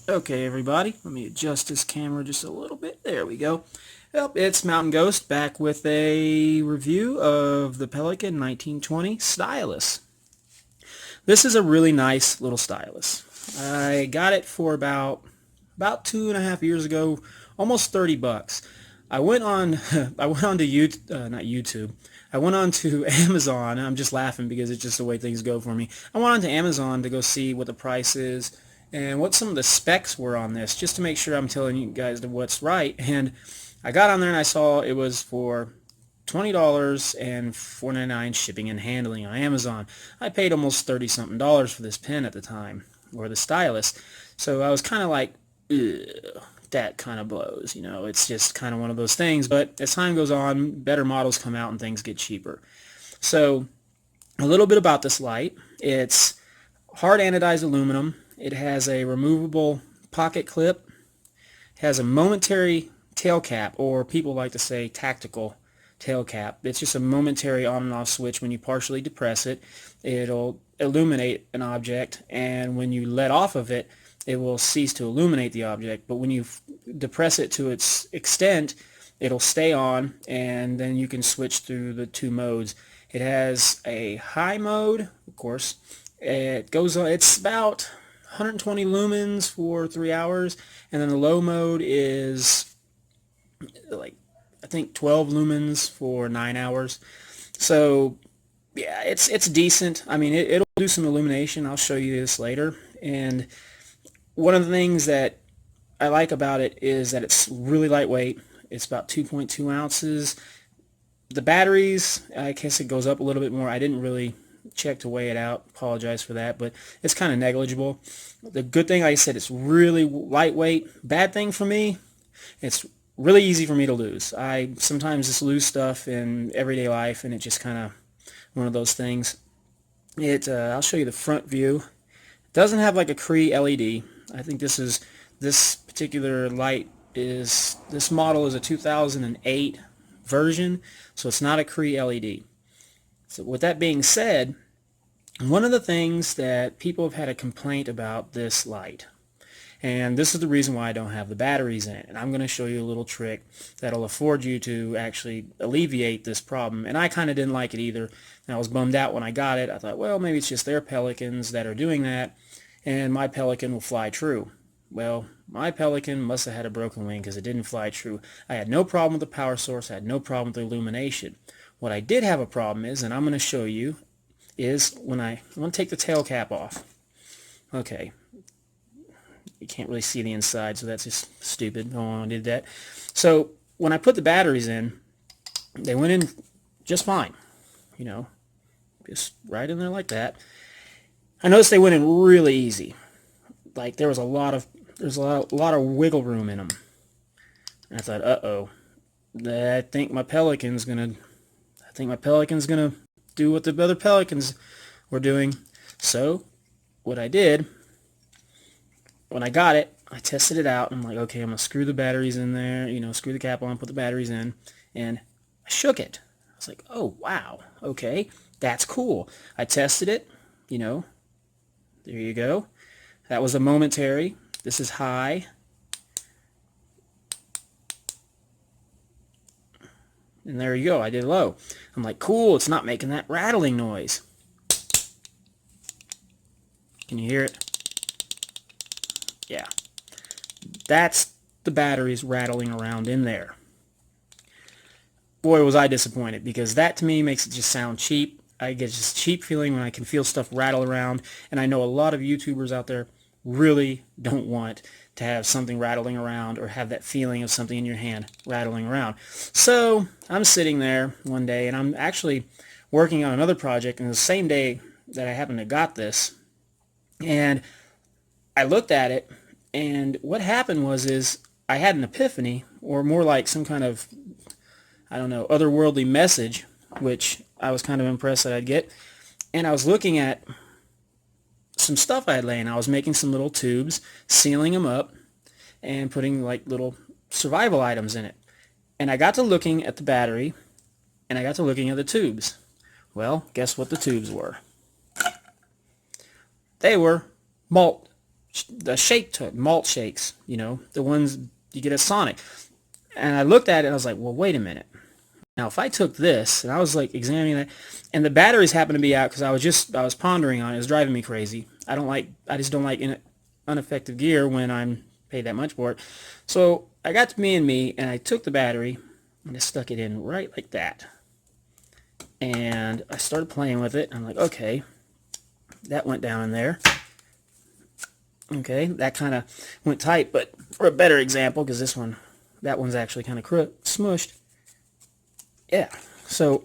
Okay, everybody, let me adjust this camera just a little bit. There we go. Yep, it's Mountain Ghost back with a review of the Pelican 1920 Stylist. This is a really nice little stylus. I got it for about 2.5 years ago, almost 30 bucks. I went on I went on to not YouTube. I went on to Amazon. I'm just laughing because it's just the way things go for me. I went on to Amazon to go see what the price is and what some of the specs were on this, just to make sure I'm telling you guys what's right. And I got on there and I saw it was for $20 and $4.99 shipping and handling on Amazon. I paid almost 30 something dollars for this pen at the time, or the stylus. So I was kind of like, ugh, that kind of blows. It's just kind of one of those things. But as time goes on, better models come out and things get cheaper. So a little bit about this light. It's hard anodized aluminum. It has a removable pocket clip. It has a momentary tail cap, or people like to say tactical tail cap. It's just a momentary on and off switch. When you partially depress it, it'll illuminate an object, and when you let off of it, it will cease to illuminate the object. But when you depress it to its extent, it'll stay on, and then you can switch through the two modes. It has a high mode, of course. It goes on, it's about 120 lumens for 3 hours, and then the low mode is like, I think 12 lumens for 9 hours. So yeah, it's decent. I mean, it'll do some illumination. I'll show you this later. And one of the things that I like about it is that it's really lightweight. It's about 2.2 ounces. The batteries, I guess it goes up a little bit more. I didn't really check to weigh it out. Apologize for that, but it's kind of negligible. The good thing, like I said, it's really lightweight. Bad thing for me, it's really easy for me to lose. I sometimes just lose stuff in everyday life, and it's just kind of one of those things. I'll show you the front view. It doesn't have like a Cree LED. I think this particular light this model is a 2008 version, so it's not a Cree LED. So with that being said, one of the things that people have had a complaint about this light, and this is the reason why I don't have the batteries in it. And I'm going to show you a little trick that'll afford you to actually alleviate this problem. And I kind of didn't like it either. And I was bummed out when I got it. I thought, well, maybe it's just their Pelicans that are doing that, and my Pelican will fly true. Well, my Pelican must have had a broken wing because it didn't fly true. I had no problem with the power source. I had no problem with the illumination. What I did have a problem is, and I'm going to show you, is when I'm going to take the tail cap off. Okay. You can't really see the inside, so that's just stupid. Oh, I did that. So when I put the batteries in, they went in just fine. Just right in there like that. I noticed they went in really easy. Like there's a lot of wiggle room in them. And I thought, uh-oh, I think my Pelican's gonna do what the other Pelicans were doing. So what I did, when I got it, I tested it out. I'm like, okay, I'm going to screw the batteries in there, screw the cap on, put the batteries in, and I shook it. I was like, oh, wow, okay, that's cool. I tested it, there you go. That was a Momentary. This is high. And there you go, I did low. I'm like, cool, it's not making that rattling noise. Can you hear it? Yeah. That's the batteries rattling around in there. Boy, was I disappointed, because that to me makes it just sound cheap. I get this cheap feeling when I can feel stuff rattle around, and I know a lot of YouTubers out there really don't want to have something rattling around or have that feeling of something in your hand rattling around. So I'm sitting there one day, and I'm actually working on another project, and the same day that I happened to got this, and I looked at it, and what happened is I had an epiphany, or more like some kind of, I don't know, otherworldly message, which I was kind of impressed that I'd get. And I was looking at some stuff I had laying. I was making some little tubes, sealing them up, and putting like little survival items in it. And I got to looking at the battery, and I got to looking at the tubes. Well, guess what the tubes were? They were malt malt shakes, the ones you get at Sonic. And I looked at it and I was like, well, wait a minute. Now, if I took this and I was like examining that, and the batteries happened to be out because I was pondering on it. It was driving me crazy. I just don't like ineffective gear when I'm paid that much for it. So I got to me, and I took the battery and I stuck it in right like that. And I started playing with it. I'm like, okay, that went down in there. Okay, that kind of went tight, but for a better example, because that one's actually kind of smushed. Yeah, so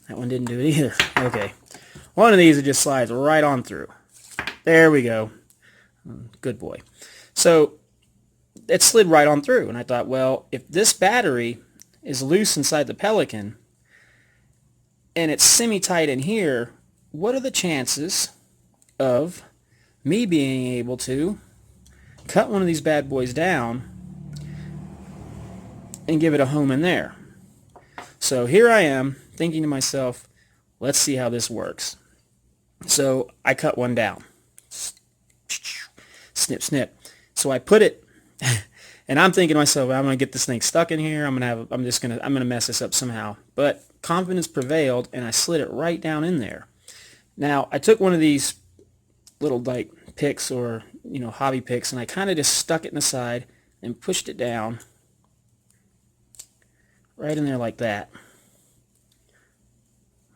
that one didn't do it either. Okay, one of these, it just slides right on through. There we go. Good boy. So it slid right on through, and I thought, well, if this battery is loose inside the Pelican and it's semi-tight in here, what are the chances of me being able to cut one of these bad boys down and give it a home in there? So here I am thinking to myself, let's see how this works. So I cut one down. Snip, snip. So I put it, and I'm thinking to myself, I'm going to get this thing stuck in here. I'm going to mess this up somehow. But confidence prevailed, and I slid it right down in there. Now, I took one of these little like picks or, hobby picks, and I kind of just stuck it in the side and pushed it down right in there like that.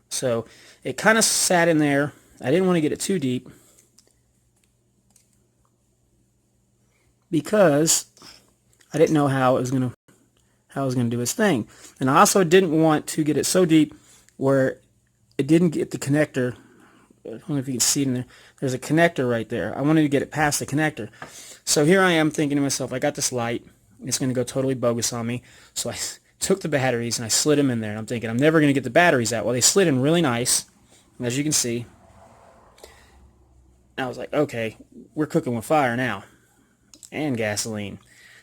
So it kind of sat in there. I didn't want to get it too deep because I didn't know how it was going to do its thing. And I also didn't want to get it so deep where it didn't get the connector. I don't know if you can see it in there. There's a connector right there. I wanted to get it past the connector. So here I am thinking to myself, I got this light. It's going to go totally bogus on me. So I took the batteries and I slid them in there. And I'm thinking, I'm never going to get the batteries out. Well, they slid in really nice, as you can see. And I was like, okay, we're cooking with fire now. And gasoline.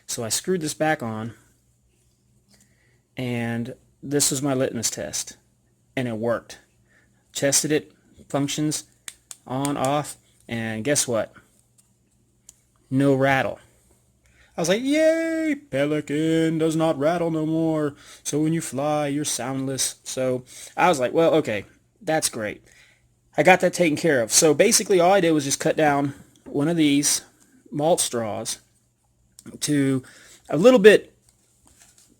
So I screwed this back on. And this was my litmus test. And it worked. Tested it. Functions. On, off. And guess what? No rattle. I was like, yay, Pelican does not rattle no more. So when you fly, you're soundless. So I was like, well, okay, that's great. I got that taken care of. So basically all I did was just cut down one of these malt straws to a little bit,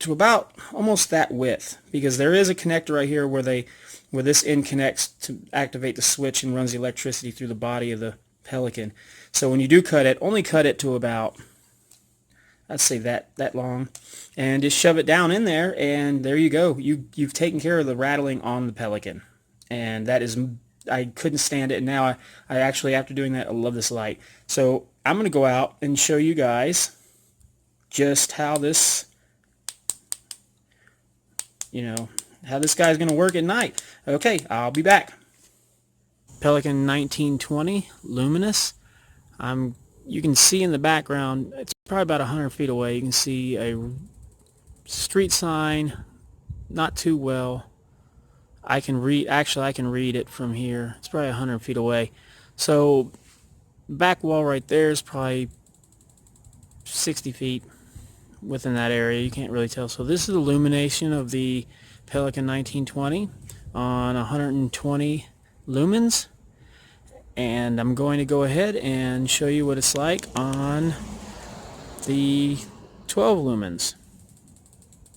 to about almost that width, because there is a connector right here where this end connects to activate the switch and runs the electricity through the body of the Pelican. So when you do cut it, only cut it to about, I'd say that long, and just shove it down in there, and there you go. You've taken care of the rattling on the Pelican, and that is, I couldn't stand it. And now I actually, after doing that, I love this light. So I'm going to go out and show you guys just how this, how this guy's going to work at night. Okay, I'll be back. Pelican 1920 luminous. You can see in the background, it's probably about 100 feet away, you can see a street sign, not too well. I can read it from here. It's probably 100 feet away. So back wall right there is probably 60 feet within that area. You can't really tell. So this is the illumination of the Pelican 1920 on 120 lumens. And I'm going to go ahead and show you what it's like on the 12 lumens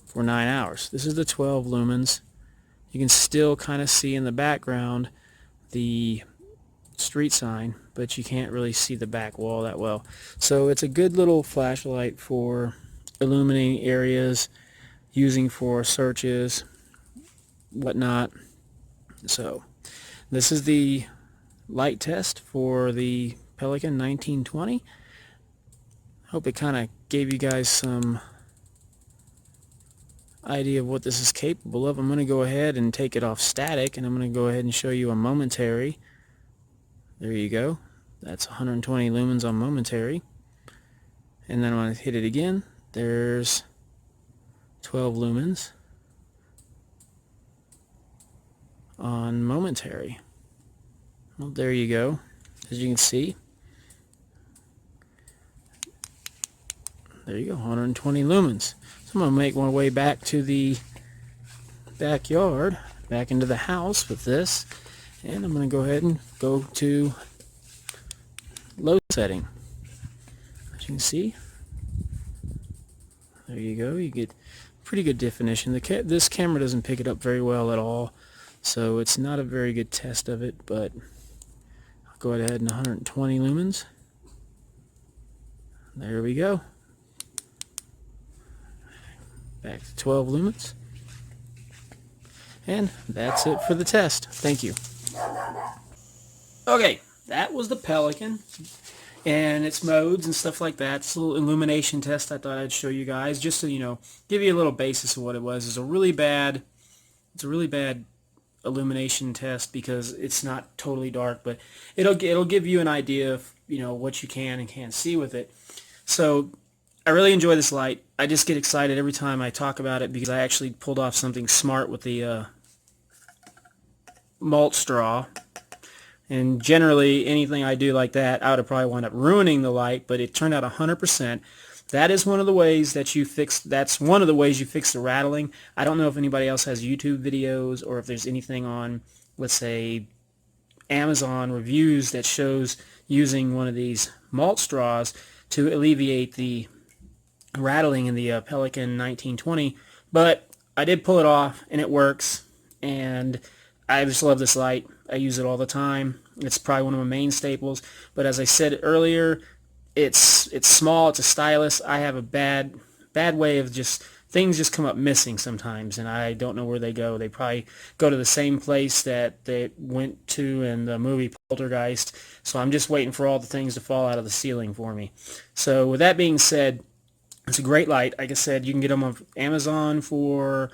for 9 hours. This is the 12 lumens. You can still kind of see in the background the street sign, but you can't really see the back wall that well. So it's a good little flashlight for illuminating areas, using for searches, whatnot. So this is the light test for the Pelican 1920. Hope it kind of gave you guys some idea of what this is capable of. I'm going to go ahead and take it off static, and I'm going to go ahead and show you a Momentary. There you go. That's 120 lumens on Momentary. And then when I hit it again, there's 12 lumens on Momentary. Well, there you go. As you can see, There you go, 120 lumens. So I'm going to make my way back to the backyard, back into the house with this, and I'm going to go ahead and go to low setting. As you can see, there you go, you get pretty good definition. This camera doesn't pick it up very well at all, so it's not a very good test of it, but I'll go ahead and 120 lumens. There we go. Back to 12 lumens. And that's it for the test. Thank you. Okay, that was the Pelican and its modes and stuff like that. It's a little illumination test I thought I'd show you guys, just to, give you a little basis of what it was. It's a really bad illumination test because it's not totally dark, but it'll give you an idea of, what you can and can't see with it. So I really enjoy this light. I just get excited every time I talk about it because I actually pulled off something smart with the malt straw. And generally, anything I do like that, I would have probably wound up ruining the light, but it turned out 100%. That is one of the ways that that's one of the ways you fix the rattling. I don't know if anybody else has YouTube videos or if there's anything on, let's say, Amazon reviews that shows using one of these malt straws to alleviate the rattling in the Pelican 1920. But I did pull it off, and it works, and I just love this light. I use it all the time. It's probably one of my main staples. But as I said earlier, it's small. It's a Stylist. I have a bad way of things just come up missing sometimes, and I don't know where they go. They probably go to the same place that they went to in the movie Poltergeist. So I'm just waiting for all the things to fall out of the ceiling for me. So with that being said, it's a great light. Like I said, you can get them on Amazon for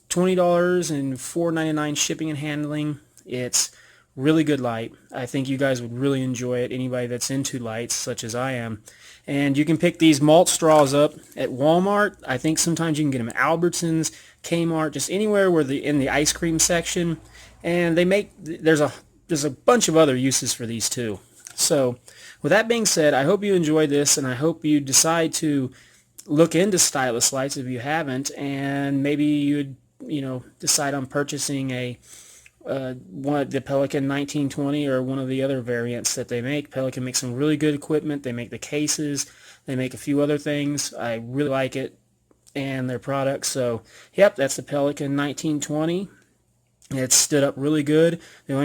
$20 and $4.99 shipping and handling. It's really good light. I think you guys would really enjoy it, anybody that's into lights such as I am. And you can pick these malt straws up at Walmart. I think sometimes you can get them at Albertsons, Kmart, just anywhere where in the ice cream section. And there's a bunch of other uses for these too. So with that being said, I hope you enjoyed this, and I hope you decide to look into Stylist lights if you haven't, and maybe you'd decide on purchasing one of the Pelican 1920 or one of the other variants that they make. Pelican makes some really good equipment. They make the cases. They make a few other things. I really like it and their products. So, yep, that's the Pelican 1920. It stood up really good. The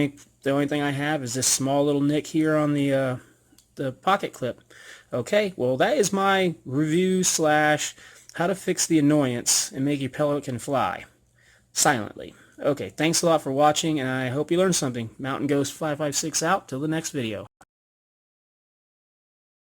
only thing I have is this small little nick here on the pocket clip. Okay, well, that is my review / how to fix the annoyance and make your Pelican fly silently. Okay, thanks a lot for watching, and I hope you learned something. Mountain Ghost 556 out. Till the next video.